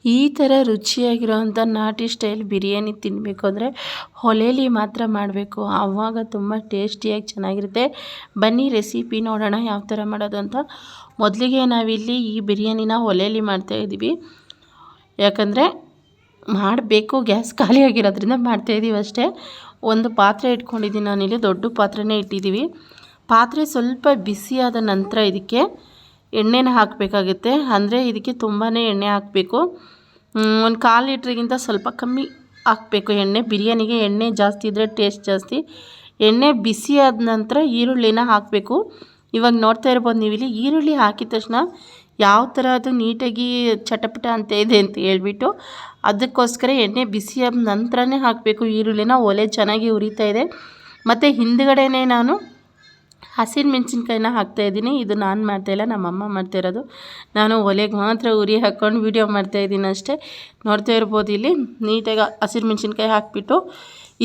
ಈ ಥರ ರುಚಿಯಾಗಿರೋವಂಥ ನಾಟಿ ಸ್ಟೈಲ್ ಬಿರಿಯಾನಿ ತಿನ್ನಬೇಕು ಅಂದರೆ ಒಲೆಯಲ್ಲಿ ಮಾತ್ರ ಮಾಡಬೇಕು, ಆವಾಗ ತುಂಬ ಟೇಸ್ಟಿಯಾಗಿ ಚೆನ್ನಾಗಿರುತ್ತೆ. ಬನ್ನಿ ರೆಸಿಪಿ ನೋಡೋಣ ಯಾವ ಥರ ಮಾಡೋದು ಅಂತ. ಮೊದಲಿಗೆ ನಾವಿಲ್ಲಿ ಈ ಬಿರಿಯಾನಿನ ಒಲೆಯಲ್ಲಿ ಮಾಡ್ತಾಯಿದ್ದೀವಿ, ಯಾಕಂದರೆ ಮಾಡಬೇಕು, ಗ್ಯಾಸ್ ಖಾಲಿಯಾಗಿರೋದ್ರಿಂದ ಮಾಡ್ತಾಯಿದ್ದೀವಿ ಅಷ್ಟೇ. ಒಂದು ಪಾತ್ರೆ ಇಟ್ಕೊಂಡಿದ್ದೀನಿ ನಾನಿಲ್ಲಿ, ದೊಡ್ಡ ಪಾತ್ರೆನೇ ಇಟ್ಟಿದ್ದೀವಿ. ಪಾತ್ರೆ ಸ್ವಲ್ಪ ಬಿಸಿಯಾದ ನಂತರ ಇದಕ್ಕೆ ಎಣ್ಣೆನ ಹಾಕಬೇಕಾಗುತ್ತೆ. ಅಂದರೆ ಇದಕ್ಕೆ ತುಂಬಾ ಎಣ್ಣೆ ಹಾಕಬೇಕು, ಒಂದು 1/4 ಲೀಟ್ರಿಗಿಂತ ಸ್ವಲ್ಪ ಕಮ್ಮಿ ಹಾಕಬೇಕು ಎಣ್ಣೆ. ಬಿರಿಯಾನಿಗೆ ಎಣ್ಣೆ ಜಾಸ್ತಿ ಇದ್ದರೆ ಟೇಸ್ಟ್ ಜಾಸ್ತಿ. ಎಣ್ಣೆ ಬಿಸಿ ಆದ ನಂತರ ಈರುಳ್ಳಿನ ಹಾಕಬೇಕು. ಇವಾಗ ನೋಡ್ತಾ ಇರ್ಬೋದು ನೀವು ಇಲ್ಲಿ, ಈರುಳ್ಳಿ ಹಾಕಿದ ತಕ್ಷಣ ಯಾವ ಥರ ಅದು ನೀಟಾಗಿ ಚಟಪಟ ಅಂತ ಇದೆ ಅಂತ ಹೇಳ್ಬಿಟ್ಟು, ಅದಕ್ಕೋಸ್ಕರ ಎಣ್ಣೆ ಬಿಸಿ ಆದ ನಂತರನೇ ಹಾಕಬೇಕು ಈರುಳ್ಳಿನ. ಒಲೆ ಚೆನ್ನಾಗಿ ಉರಿತಾ ಇದೆ. ಮತ್ತು ಹಿಂದ್ಗಡೆನೇ ನಾನು ಹಸಿರು ಮೆಣಸಿನ್ಕಾಯಿನ ಹಾಕ್ತಾಯಿದ್ದೀನಿ. ಇದು ನಾನು ಮಾಡ್ತಾಯಿಲ್ಲ, ನಮ್ಮಮ್ಮ ಮಾಡ್ತಾಯಿರೋದು. ನಾನು ಒಲೆಗೆ ಮಾತ್ರ ಉರಿ ಹಾಕ್ಕೊಂಡು ವೀಡಿಯೋ ಮಾಡ್ತಾಯಿದ್ದೀನಿ ಅಷ್ಟೇ. ನೋಡ್ತಾ ಇರ್ಬೋದು ಇಲ್ಲಿ ನೀಟಾಗಿ ಹಸಿರು ಮೆಣಸಿನ್ಕಾಯಿ ಹಾಕಿಬಿಟ್ಟು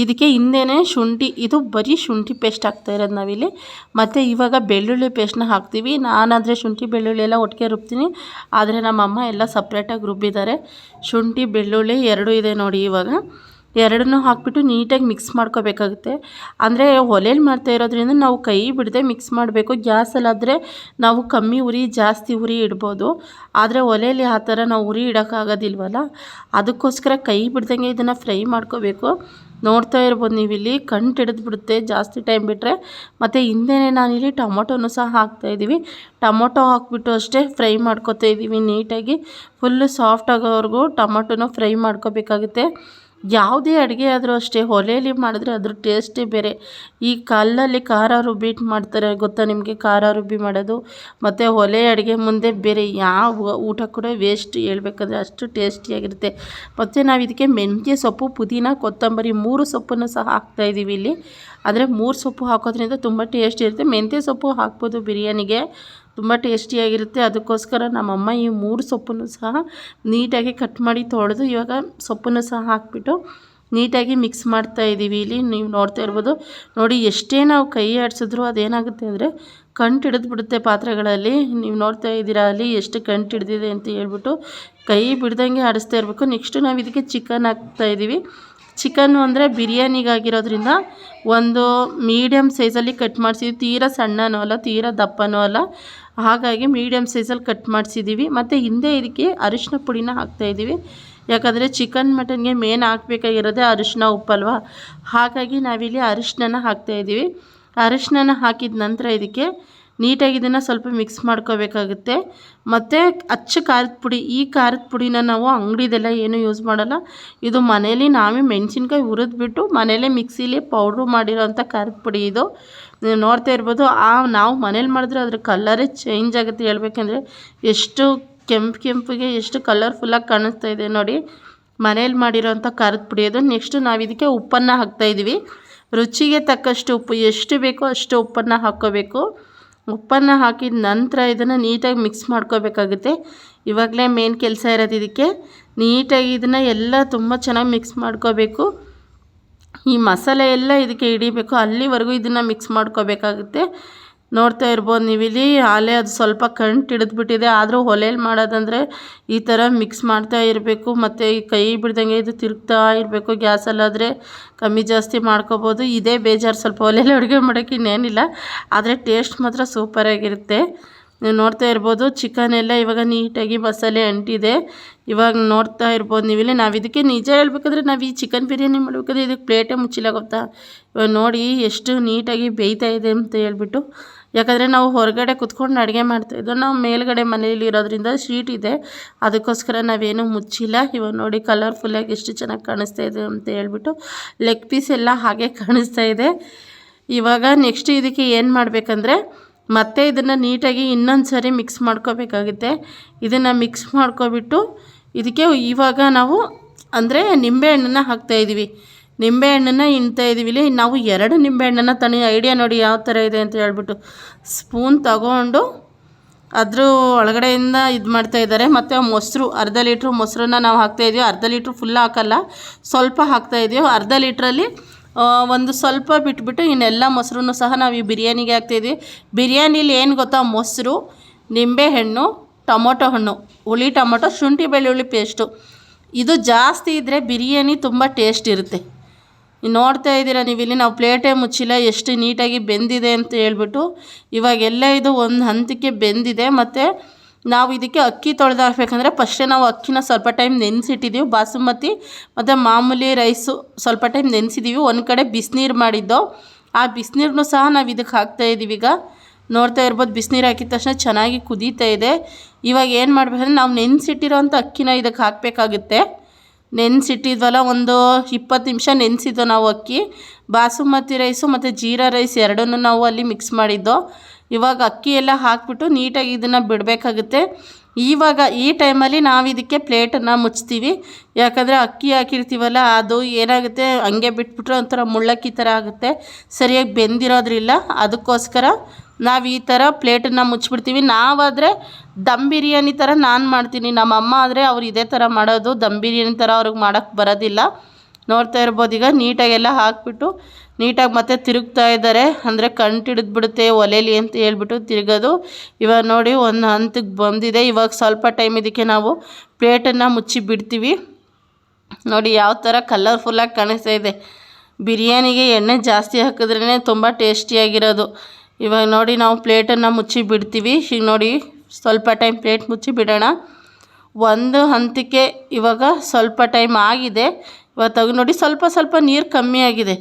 ಇದಕ್ಕೆ ಹಿಂದೆಯೇ ಶುಂಠಿ, ಇದು ಬರೀ ಶುಂಠಿ ಪೇಸ್ಟ್ ಹಾಕ್ತಾಯಿರೋದು ನಾವಿಲ್ಲಿ. ಮತ್ತು ಇವಾಗ ಬೆಳ್ಳುಳ್ಳಿ ಪೇಸ್ಟ್ನ ಹಾಕ್ತೀವಿ. ನಾನಾದರೆ ಶುಂಠಿ ಬೆಳ್ಳುಳ್ಳಿ ಎಲ್ಲ ಒಟ್ಟಿಗೆ ರುಬ್ತೀನಿ, ಆದರೆ ನಮ್ಮಮ್ಮ ಎಲ್ಲ ಸಪ್ರೇಟಾಗಿ ರುಬ್ಬಿದ್ದಾರೆ. ಶುಂಠಿ ಬೆಳ್ಳುಳ್ಳಿ ಎರಡೂ ಇದೆ ನೋಡಿ. ಇವಾಗ ಎರಡನ್ನೂ ಹಾಕಿಬಿಟ್ಟು ನೀಟಾಗಿ ಮಿಕ್ಸ್ ಮಾಡ್ಕೋಬೇಕಾಗುತ್ತೆ. ಅಂದರೆ ಒಲೆಯಲ್ಲಿ ಮಾಡ್ತಾ ಇರೋದ್ರಿಂದ ನಾವು ಕೈ ಬಿಡದೆ ಮಿಕ್ಸ್ ಮಾಡಬೇಕು. ಗ್ಯಾಸಲ್ಲಾದರೆ ನಾವು ಕಮ್ಮಿ ಉರಿ ಜಾಸ್ತಿ ಉರಿ ಇಡ್ಬೋದು, ಆದರೆ ಒಲೆಯಲ್ಲಿ ಆ ಥರ ನಾವು ಉರಿ ಇಡೋಕ್ಕಾಗೋದಿಲ್ವಲ್ಲ, ಅದಕ್ಕೋಸ್ಕರ ಕೈ ಬಿಡ್ದಂಗೆ ಇದನ್ನು ಫ್ರೈ ಮಾಡ್ಕೋಬೇಕು. ನೋಡ್ತಾ ಇರ್ಬೋದು ನೀವಿಲ್ಲಿ, ಕಂಟು ಹಿಡಿದ್ಬಿಡುತ್ತೆ ಜಾಸ್ತಿ ಟೈಮ್ ಬಿಟ್ಟರೆ. ಮತ್ತು ಹಿಂದೆಯೇ ನಾನಿಲ್ಲಿ ಟೊಮೊಟೊನೂ ಸಹ ಹಾಕ್ತಾಯಿದ್ದೀವಿ. ಟೊಮೊಟೊ ಹಾಕ್ಬಿಟ್ಟು ಅಷ್ಟೇ ಫ್ರೈ ಮಾಡ್ಕೊತಾ ಇದ್ದೀವಿ ನೀಟಾಗಿ. ಫುಲ್ಲು ಸಾಫ್ಟ್ ಆಗೋವರೆಗೂ ಟೊಮೊಟೊನ ಫ್ರೈ ಮಾಡ್ಕೋಬೇಕಾಗುತ್ತೆ. ಯಾವುದೇ ಅಡುಗೆ ಆದರೂ ಅಷ್ಟೇ ಒಲೆಯಲ್ಲಿ ಮಾಡಿದ್ರೆ ಅದ್ರ ಟೇಸ್ಟೇ ಬೇರೆ. ಈ ಕಲ್ಲಲ್ಲಿ ಖಾರ ರುಬ್ಬಿಟ್ಟು ಮಾಡ್ತಾರೆ ಗೊತ್ತಾ ನಿಮಗೆ, ಖಾರ ರುಬ್ಬಿ ಮಾಡೋದು ಮತ್ತು ಒಲೆ ಅಡುಗೆ ಮುಂದೆ ಬೇರೆ ಯಾವ ಊಟ ಕೂಡ ವೇಸ್ಟ್ ಹೇಳ್ಬೇಕಂದ್ರೆ ಅಷ್ಟು ಟೇಸ್ಟಿಯಾಗಿರುತ್ತೆ. ಮತ್ತು ನಾವು ಇದಕ್ಕೆ ಮೆಂತ್ಯ ಸೊಪ್ಪು, ಪುದೀನ, ಕೊತ್ತಂಬರಿ 3 ಸೊಪ್ಪನ್ನು ಸಹ ಹಾಕ್ತಾಯಿದ್ದೀವಿ ಇಲ್ಲಿ. ಅಂದರೆ 3 ಸೊಪ್ಪು ಹಾಕೋದ್ರಿಂದ ತುಂಬ ಟೇಸ್ಟ್ ಇರುತ್ತೆ. ಮೆಂತ್ಯ ಸೊಪ್ಪು ಹಾಕ್ಬೋದು ಬಿರಿಯಾನಿಗೆ, ತುಂಬ ಟೇಸ್ಟಿಯಾಗಿರುತ್ತೆ. ಅದಕ್ಕೋಸ್ಕರ ನಮ್ಮಮ್ಮ ಈ 3 ಸೊಪ್ಪನ್ನು ಸಹ ನೀಟಾಗಿ ಕಟ್ ಮಾಡಿ ತೊಳೆದು ಇವಾಗ ಸೊಪ್ಪನ್ನು ಸಹ ಹಾಕಿಬಿಟ್ಟು ನೀಟಾಗಿ ಮಿಕ್ಸ್ ಮಾಡ್ತಾಯಿದ್ದೀವಿ ಇಲ್ಲಿ. ನೀವು ನೋಡ್ತಾ ಇರ್ಬೋದು ನೋಡಿ, ಎಷ್ಟೇ ನಾವು ಕೈ ಆಡಿಸಿದ್ರು ಅದೇನಾಗುತ್ತೆ ಅಂದರೆ ಕಂಟು ಹಿಡಿದ್ಬಿಡುತ್ತೆ ಪಾತ್ರೆಗಳಲ್ಲಿ. ನೀವು ನೋಡ್ತಾ ಇದ್ದೀರಾ ಅಲ್ಲಿ ಎಷ್ಟು ಕಂಟು ಹಿಡಿದಿದೆ ಅಂತ ಹೇಳ್ಬಿಟ್ಟು ಕೈ ಬಿಡ್ದಂಗೆ ಆಡಿಸ್ತಾ ಇರಬೇಕು. ನೆಕ್ಸ್ಟು ನಾವು ಇದಕ್ಕೆ ಚಿಕನ್ ಹಾಕ್ತಾಯಿದ್ದೀವಿ. ಚಿಕನ್ನು ಅಂದರೆ ಬಿರಿಯಾನಿಗಾಗಿರೋದ್ರಿಂದ ಒಂದು ಮೀಡಿಯಮ್ ಸೈಜಲ್ಲಿ ಕಟ್ ಮಾಡಿಸಿದ್ವಿ. ತೀರಾ ಸಣ್ಣನೂ ಅಲ್ಲ, ತೀರಾ ದಪ್ಪನೂ ಅಲ್ಲ, ಹಾಗಾಗಿ ಮೀಡಿಯಮ್ ಸೈಜಲ್ಲಿ ಕಟ್ ಮಾಡಿಸಿದ್ದೀವಿ. ಮತ್ತು ಹಿಂದೆ ಇದಕ್ಕೆ ಅರಿಶಿನ ಪುಡಿನ ಹಾಕ್ತಾಯಿದ್ದೀವಿ, ಯಾಕಂದರೆ ಚಿಕನ್ ಮಟನ್ಗೆ ಮೇನ್ ಹಾಕಬೇಕಾಗಿರೋದೇ ಅರಿಶಿನ ಉಪ್ಪಲ್ವ, ಹಾಗಾಗಿ ನಾವಿಲ್ಲಿ ಅರಿಶಿನ ಹಾಕ್ತಾಯಿದ್ದೀವಿ. ಅರಿಶಿನ ಹಾಕಿದ ನಂತರ ಇದಕ್ಕೆ ನೀಟಾಗಿ ಇದನ್ನು ಸ್ವಲ್ಪ ಮಿಕ್ಸ್ ಮಾಡ್ಕೋಬೇಕಾಗುತ್ತೆ. ಮತ್ತು ಅಚ್ಚ ಖಾರದ ಪುಡಿ, ಈ ಖಾರದ ಪುಡಿನ ನಾವು ಅಂಗಡಿದೆಲ್ಲ ಏನೂ ಯೂಸ್ ಮಾಡೋಲ್ಲ. ಇದು ಮನೇಲಿ ನಾವೇ ಮೆಣಸಿನ್ಕಾಯಿ ಹುರಿದ್ಬಿಟ್ಟು ಮನೇಲೇ ಮಿಕ್ಸಿಲಿ ಪೌಡ್ರು ಮಾಡಿರೋಂಥ ಖಾರದ ಪುಡಿ ಇದು. ನೀವು ನೋಡ್ತಾ ಇರ್ಬೋದು, ನಾವು ಮನೇಲಿ ಮಾಡಿದ್ರೆ ಅದ್ರ ಕಲ್ಲರೇ ಚೇಂಜ್ ಆಗುತ್ತೆ. ಹೇಳ್ಬೇಕಂದ್ರೆ ಎಷ್ಟು ಕೆಂಪಿಗೆ ಎಷ್ಟು ಕಲರ್ಫುಲ್ಲಾಗಿ ಕಾಣಿಸ್ತಾ ಇದೆ ನೋಡಿ, ಮನೇಲಿ ಮಾಡಿರೋಂಥ ಖಾರದ ಪುಡಿ ಅದು. ನೆಕ್ಸ್ಟು ನಾವು ಇದಕ್ಕೆ ಉಪ್ಪನ್ನು ಹಾಕ್ತಾಯಿದ್ದೀವಿ. ರುಚಿಗೆ ತಕ್ಕಷ್ಟು ಉಪ್ಪು, ಎಷ್ಟು ಬೇಕೋ ಅಷ್ಟು ಉಪ್ಪನ್ನು ಹಾಕ್ಕೋಬೇಕು. ಉಪ್ಪನ್ನು ಹಾಕಿದ ನಂತರ ಇದನ್ನು ನೀಟಾಗಿ ಮಿಕ್ಸ್ ಮಾಡ್ಕೋಬೇಕಾಗುತ್ತೆ. ಇವಾಗಲೇ ಮೇನ್ ಕೆಲಸ ಇರೋದು ಇದಕ್ಕೆ. ನೀಟಾಗಿ ಇದನ್ನು ಎಲ್ಲ ತುಂಬ ಚೆನ್ನಾಗಿ ಮಿಕ್ಸ್ ಮಾಡ್ಕೋಬೇಕು. ಈ ಮಸಾಲೆ ಎಲ್ಲ ಇದಕ್ಕೆ ಹಿಡಿಬೇಕು, ಅಲ್ಲಿವರೆಗೂ ಇದನ್ನು ಮಿಕ್ಸ್ ಮಾಡ್ಕೋಬೇಕಾಗುತ್ತೆ. ನೋಡ್ತಾ ಇರ್ಬೋದು ನೀವಿಲ್ಲಿ, ಆಲೇ ಅದು ಸ್ವಲ್ಪ ಕಂಟು ಹಿಡಿದ್ಬಿಟ್ಟಿದೆ. ಆದರೂ ಒಲೆಯಲ್ಲಿ ಮಾಡೋದಂದರೆ ಈ ಥರ ಮಿಕ್ಸ್ ಮಾಡ್ತಾ ಇರಬೇಕು. ಮತ್ತು ಈ ಕೈ ಬಿಡ್ದಂಗೆ ಇದು ತಿರುಗ್ತಾ ಇರಬೇಕು. ಗ್ಯಾಸಲ್ಲಾದರೆ ಕಮ್ಮಿ ಜಾಸ್ತಿ ಮಾಡ್ಕೋಬೋದು. ಇದೇ ಬೇಜಾರು ಸ್ವಲ್ಪ ಒಲೆಯಲ್ಲಿ ಅಡುಗೆ ಮಾಡೋಕ್ಕೆ, ಇನ್ನೇನಿಲ್ಲ. ಆದರೆ ಟೇಸ್ಟ್ ಮಾತ್ರ ಸೂಪರಾಗಿರುತ್ತೆ. ನೀವು ನೋಡ್ತಾ ಇರ್ಬೋದು ಚಿಕನ್ ಎಲ್ಲ ಇವಾಗ ನೀಟಾಗಿ ಮಸಾಲೆ ಅಂಟಿದೆ. ಇವಾಗ ನೋಡ್ತಾ ಇರ್ಬೋದು ನೀವಿಲ್ಲಿ, ನಾವು ಇದಕ್ಕೆ ನಿಜ ಹೇಳ್ಬೇಕಂದ್ರೆ ನಾವು ಈ ಚಿಕನ್ ಬಿರಿಯಾನಿ ಮಾಡ್ಬೇಕಾದ್ರೆ ಇದಕ್ಕೆ ಪ್ಲೇಟೇ ಮುಚ್ಚಿಲ್ಲ ಗೊತ್ತಾ. ಇವಾಗ ನೋಡಿ ಎಷ್ಟು ನೀಟಾಗಿ ಬೇಯ್ತಾ ಇದೆ ಅಂತ ಹೇಳ್ಬಿಟ್ಟು. ಯಾಕಂದರೆ ನಾವು ಹೊರಗಡೆ ಕುತ್ಕೊಂಡು ಅಡುಗೆ ಮಾಡ್ತಾಯಿದ್ದೋ, ನಾವು ಮೇಲ್ಗಡೆ ಮನೇಲಿ ಇರೋದ್ರಿಂದ ಶೀಟ್ ಇದೆ, ಅದಕ್ಕೋಸ್ಕರ ನಾವೇನು ಮುಚ್ಚಿಲ್ಲ. ಇವಾಗ ನೋಡಿ ಕಲರ್ಫುಲ್ಲಾಗಿ ಎಷ್ಟು ಚೆನ್ನಾಗಿ ಕಾಣಿಸ್ತಾ ಇದೆ ಅಂತ ಹೇಳ್ಬಿಟ್ಟು. ಲೆಗ್ ಪೀಸ್ ಎಲ್ಲ ಹಾಗೆ ಕಾಣಿಸ್ತಾ ಇದೆ. ಇವಾಗ ನೆಕ್ಸ್ಟ್ ಇದಕ್ಕೆ ಏನು ಮಾಡಬೇಕಂದ್ರೆ ಮತ್ತೆ ಇದನ್ನು ನೀಟಾಗಿ ಇನ್ನೊಂದು ಸರಿ ಮಿಕ್ಸ್ ಮಾಡ್ಕೋಬೇಕಾಗುತ್ತೆ. ಇದನ್ನು ಮಿಕ್ಸ್ ಮಾಡ್ಕೊಬಿಟ್ಟು ಇದಕ್ಕೆ ಇವಾಗ ನಾವು ಅಂದರೆ ನಿಂಬೆಹಣ್ಣನ್ನು ಹಾಕ್ತಾಯಿದ್ದೀವಿ. ನಿಂಬೆಹಣ್ಣನ್ನು ಹಿಂಡ್ತಾಯಿದ್ದೀವಿ ಇಲ್ಲಿ. ನಾವು 2 ನಿಂಬೆಹಣ್ಣನ್ನು ಐಡಿಯಾ ನೋಡಿ ಯಾವ ಥರ ಇದೆ ಅಂತ ಹೇಳ್ಬಿಟ್ಟು. ಸ್ಪೂನ್ ತಗೊಂಡು ಅದ್ರ ಒಳಗಡೆಯಿಂದ ಇದು ಮಾಡ್ತಾಯಿದ್ದಾರೆ. ಮತ್ತು ಮೊಸರು, ಅರ್ಧ ಲೀಟ್ರ್ ಮೊಸರನ್ನ ನಾವು ಹಾಕ್ತಾಯಿದ್ದೀವಿ. ಅರ್ಧ ಲೀಟ್ರ್ ಫುಲ್ ಹಾಕಲ್ಲ, ಸ್ವಲ್ಪ ಹಾಕ್ತಾಯಿದ್ದೀವಿ. ಅರ್ಧ ಲೀಟ್ರಲ್ಲಿ ಒಂದು ಸ್ವಲ್ಪ ಬಿಟ್ಬಿಟ್ಟು ಇನ್ನೆಲ್ಲ ಮೊಸರನ್ನು ಸಹ ನಾವು ಈ ಬಿರಿಯಾನಿಗೆ ಹಾಕ್ತಾಯಿದ್ದೀವಿ. ಬಿರಿಯಾನಿಲಿ ಏನು ಗೊತ್ತಾ, ಮೊಸರು, ನಿಂಬೆಹಣ್ಣು ಟೊಮೊಟೊ ಹಣ್ಣು, ಹುಳಿ ಟೊಮೊಟೊ, ಶುಂಠಿ ಬೆಳ್ಳುಳ್ಳಿ ಪೇಸ್ಟು. ಇದು ಜಾಸ್ತಿ ಇದ್ದರೆ ಬಿರಿಯಾನಿ ತುಂಬ ಟೇಸ್ಟ್ ಇರುತ್ತೆ. ನೋಡ್ತಾ ಇದ್ದೀರಾ ನೀವು ಇಲ್ಲಿ, ನಾವು ಪ್ಲೇಟೇ ಮುಚ್ಚಿಲ್ಲ ಎಷ್ಟು ನೀಟಾಗಿ ಬೆಂದಿದೆ ಅಂತ ಹೇಳ್ಬಿಟ್ಟು. ಇವಾಗೆಲ್ಲ ಇದು ಒಂದು ಹಂತಕ್ಕೆ ಬೆಂದಿದೆ. ಮತ್ತು ನಾವು ಇದಕ್ಕೆ ಅಕ್ಕಿ ತೊಳೆದು ಹಾಕಬೇಕಂದ್ರೆ ಫಸ್ಟೇ ನಾವು ಅಕ್ಕಿನ ಸ್ವಲ್ಪ ಟೈಮ್ ನೆನೆಸಿಟ್ಟಿದ್ದೀವಿ. ಬಾಸುಮತಿ ಮತ್ತು ಮಾಮೂಲಿ ರೈಸು ಸ್ವಲ್ಪ ಟೈಮ್ ನೆನೆಸಿದ್ದೀವಿ. ಒಂದು ಕಡೆ ಬಿಸಿನೀರು ಮಾಡಿದ್ದೋ, ಆ ಬಿಸಿನೀರನ್ನು ಸಹ ನಾವು ಇದಕ್ಕೆ ಹಾಕ್ತಾಯಿದ್ದೀವಿ. ಈಗ ನೋಡ್ತಾ ಇರ್ಬೋದು, ಬಿಸಿನೀರು ಹಾಕಿದ ತಕ್ಷಣ ಚೆನ್ನಾಗಿ ಕುದೀತಾ ಇದೆ. ಇವಾಗ ಏನು ಮಾಡಬೇಕಂದ್ರೆ ನಾವು ನೆನೆಸಿಟ್ಟಿರೋಂಥ ಅಕ್ಕಿನ ಇದಕ್ಕೆ ಹಾಕಬೇಕಾಗುತ್ತೆ. ನೆನೆಸಿಟ್ಟಿದ್ವಲ್ಲ, ಒಂದು 20 ನಿಮಿಷ ನೆನೆಸಿದ್ದು ನಾವು ಅಕ್ಕಿ. ಬಾಸುಮತಿ ರೈಸು ಮತ್ತು ಜೀರಾ ರೈಸ್ ಎರಡನ್ನೂ ನಾವು ಅಲ್ಲಿ ಮಿಕ್ಸ್ ಮಾಡಿದ್ದೋ. ಇವಾಗ ಅಕ್ಕಿ ಎಲ್ಲ ಹಾಕಿಬಿಟ್ಟು ನೀಟಾಗಿ ಇದನ್ನು ಬಿಡಬೇಕಾಗುತ್ತೆ. ಇವಾಗ ಈ ಟೈಮಲ್ಲಿ ನಾವು ಇದಕ್ಕೆ ಪ್ಲೇಟನ್ನು ಮುಚ್ತೀವಿ. ಯಾಕಂದರೆ ಅಕ್ಕಿ ಹಾಕಿರ್ತೀವಲ್ಲ, ಅದು ಏನಾಗುತ್ತೆ ಹಂಗೆ ಬಿಟ್ಬಿಟ್ರೆ ಒಂಥರ ಮುಳ್ಳಕ್ಕಿ ಥರ ಆಗುತ್ತೆ, ಸರಿಯಾಗಿ ಬೆಂದಿರೋದ್ರಿಲ್ಲ. ಅದಕ್ಕೋಸ್ಕರ ನಾವು ಈ ಥರ ಪ್ಲೇಟನ್ನು ಮುಚ್ಚಿಬಿಡ್ತೀವಿ. ನಾವಾದರೆ ದಮ್ ಬಿರಿಯಾನಿ ಥರ ನಾನು ಮಾಡ್ತೀನಿ. ನಮ್ಮ ಅಮ್ಮ ಆದರೆ ಅವ್ರು ಇದೇ ಥರ ಮಾಡೋದು, ದಮ್ ಬಿರಿಯಾನಿ ಥರ ಅವ್ರಿಗೆ ಮಾಡೋಕ್ಕೆ ಬರೋದಿಲ್ಲ. ನೋಡ್ತಾ ಇರ್ಬೋದು, ಈಗ ನೀಟಾಗೆಲ್ಲ ಹಾಕಿಬಿಟ್ಟು ನೀಟಾಗಿ ಮತ್ತೆ ತಿರುಗ್ತಾ ಇದ್ದಾರೆ. ಅಂದರೆ ಕಂಟಿಡಿದ್ಬಿಡುತ್ತೆ ಒಲೆಲಿ ಅಂತ ಹೇಳ್ಬಿಟ್ಟು ತಿರುಗೋದು. ಇವಾಗ ನೋಡಿ ಒಂದು ಹಂತಕ್ಕೆ ಬಂದಿದೆ. ಇವಾಗ ಸ್ವಲ್ಪ ಟೈಮ್ ಇದಕ್ಕೆ ನಾವು ಪ್ಲೇಟನ್ನು ಮುಚ್ಚಿ ಬಿಡ್ತೀವಿ. ನೋಡಿ ಯಾವ ಥರ ಕಲರ್ಫುಲ್ಲಾಗಿ ಕಾಣಿಸ್ತಾ ಇದೆ. ಬಿರಿಯಾನಿಗೆ ಎಣ್ಣೆ ಜಾಸ್ತಿ ಹಾಕಿದ್ರೇ ತುಂಬ ಟೇಸ್ಟಿಯಾಗಿರೋದು. ಇವಾಗ ನೋಡಿ ನಾವು ಪ್ಲೇಟನ್ನು ಮುಚ್ಚಿ ಬಿಡ್ತೀವಿ. ಈಗ ನೋಡಿ ಸ್ವಲ್ಪ ಟೈಮ್ ಪ್ಲೇಟ್ ಮುಚ್ಚಿ ಬಿಡೋಣ. ಒಂದು ಹಂತಕ್ಕೆ ಇವಾಗ ಸ್ವಲ್ಪ ಟೈಮ್ ಆಗಿದೆ. ಇವಾಗ ತೆಗೆದು ನೋಡಿ ಸ್ವಲ್ಪ ನೀರು ಕಮ್ಮಿ ಆಗಿದೆ.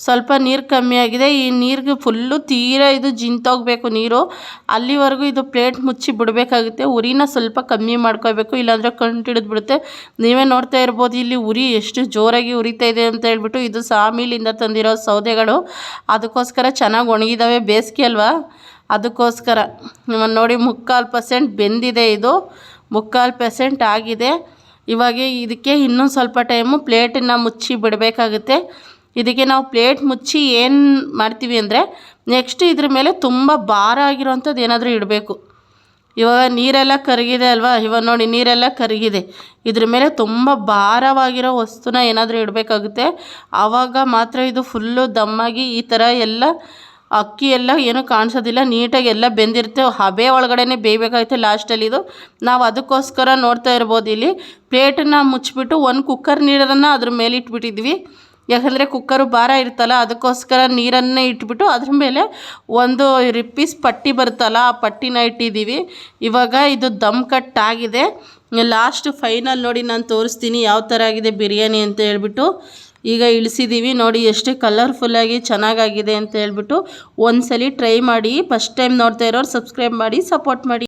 ಸ್ವಲ್ಪ ನೀರು ಕಮ್ಮಿ ಆಗಿದೆ. ಈ ನೀರಿಗೆ ಫುಲ್ಲು ತೀರಾ ಇದು ಜಿಂತೋಗಬೇಕು ನೀರು. ಅಲ್ಲಿವರೆಗೂ ಇದು ಪ್ಲೇಟ್ ಮುಚ್ಚಿ ಬಿಡಬೇಕಾಗುತ್ತೆ. ಉರಿನ ಸ್ವಲ್ಪ ಕಮ್ಮಿ ಮಾಡ್ಕೋಬೇಕು, ಇಲ್ಲಾಂದರೆ ಕಂಟಿಡಿದ್ಬಿಡುತ್ತೆ. ನೀವೇ ನೋಡ್ತಾ ಇರ್ಬೋದು ಇಲ್ಲಿ ಉರಿ ಎಷ್ಟು ಜೋರಾಗಿ ಉರಿತಾ ಇದೆ ಅಂತ ಹೇಳ್ಬಿಟ್ಟು. ಇದು ಸಾಮಿಲಿಂದ ತಂದಿರೋ ಸೌದೆಗಳು, ಅದಕ್ಕೋಸ್ಕರ ಚೆನ್ನಾಗಿ ಒಣಗಿದ್ದಾವೆ. ಬೇಸಿಗೆ ಅಲ್ವಾ, ಅದಕ್ಕೋಸ್ಕರ. ನೋಡಿ 3/4% ಬೆಂದಿದೆ. ಇದು 3/4% ಆಗಿದೆ. ಇವಾಗ ಇದಕ್ಕೆ ಇನ್ನೂ ಸ್ವಲ್ಪ ಟೈಮು ಪ್ಲೇಟನ್ನು ಮುಚ್ಚಿ ಬಿಡಬೇಕಾಗುತ್ತೆ. ಇದಕ್ಕೆ ನಾವು ಪ್ಲೇಟ್ ಮುಚ್ಚಿ ಏನು ಮಾಡ್ತೀವಿ ಅಂದರೆ, ನೆಕ್ಸ್ಟ್ ಇದ್ರ ಮೇಲೆ ತುಂಬ ಭಾರ ಆಗಿರೋವಂಥದ್ದು ಏನಾದರೂ ಇಡಬೇಕು. ಇವಾಗ ನೀರೆಲ್ಲ ಕರಗಿದೆ ಅಲ್ವಾ, ಇವಾಗ ನೋಡಿ ನೀರೆಲ್ಲ ಕರಗಿದೆ. ಇದ್ರ ಮೇಲೆ ತುಂಬ ಭಾರವಾಗಿರೋ ವಸ್ತುನ ಏನಾದರೂ ಇಡಬೇಕಾಗುತ್ತೆ. ಆವಾಗ ಮಾತ್ರ ಇದು ಫುಲ್ಲು ದಮ್ಮಾಗಿ ಈ ಥರ ಎಲ್ಲ ಅಕ್ಕಿ ಎಲ್ಲ ಏನೂ ಕಾಣಿಸೋದಿಲ್ಲ, ನೀಟಾಗಿ ಎಲ್ಲ ಬೆಂದಿರುತ್ತೆ. ಹಬೆ ಒಳಗಡೆ ಬೇಯಬೇಕಾಗುತ್ತೆ ಲಾಸ್ಟಲ್ಲಿ ಇದು. ನಾವು ಅದಕ್ಕೋಸ್ಕರ ನೋಡ್ತಾ ಇರ್ಬೋದು ಇಲ್ಲಿ ಪ್ಲೇಟನ್ನು ಮುಚ್ಚಿಬಿಟ್ಟು ಒಂದು ಕುಕ್ಕರ್ ನೀರನ್ನು ಅದ್ರ ಮೇಲೆ ಇಟ್ಬಿಟ್ಟಿದ್ವಿ. ಯಾಕಂದರೆ ಕುಕ್ಕರು ಭಾರ ಇರ್ತಲ್ಲ, ಅದಕ್ಕೋಸ್ಕರ ನೀರನ್ನೇ ಇಟ್ಬಿಟ್ಟು ಅದ್ರ ಮೇಲೆ ಒಂದು ರಿಪ್ಪೀಸ್ ಪಟ್ಟಿ ಬರುತ್ತಲ್ಲ, ಆ ಪಟ್ಟಿನ ಇಟ್ಟಿದ್ದೀವಿ. ಇವಾಗ ಇದು ದಮ್ ಕಟ್ ಆಗಿದೆ. ಲಾಸ್ಟ್ ಫೈನಲ್ ನೋಡಿ ನಾನು ತೋರಿಸ್ತೀನಿ ಯಾವ ಥರ ಆಗಿದೆ ಬಿರಿಯಾನಿ ಅಂತ ಹೇಳ್ಬಿಟ್ಟು. ಈಗ ಇಳಿಸಿದ್ದೀವಿ ನೋಡಿ ಎಷ್ಟು ಕಲರ್ಫುಲ್ಲಾಗಿ ಚೆನ್ನಾಗಾಗಿದೆ ಅಂತ ಹೇಳ್ಬಿಟ್ಟು. ಒಂದ್ಸಲಿ ಟ್ರೈ ಮಾಡಿ. ಫಸ್ಟ್ ಟೈಮ್ ನೋಡ್ತಾ ಇರೋರು ಸಬ್ಸ್ಕ್ರೈಬ್ ಮಾಡಿ, ಸಪೋರ್ಟ್ ಮಾಡಿ.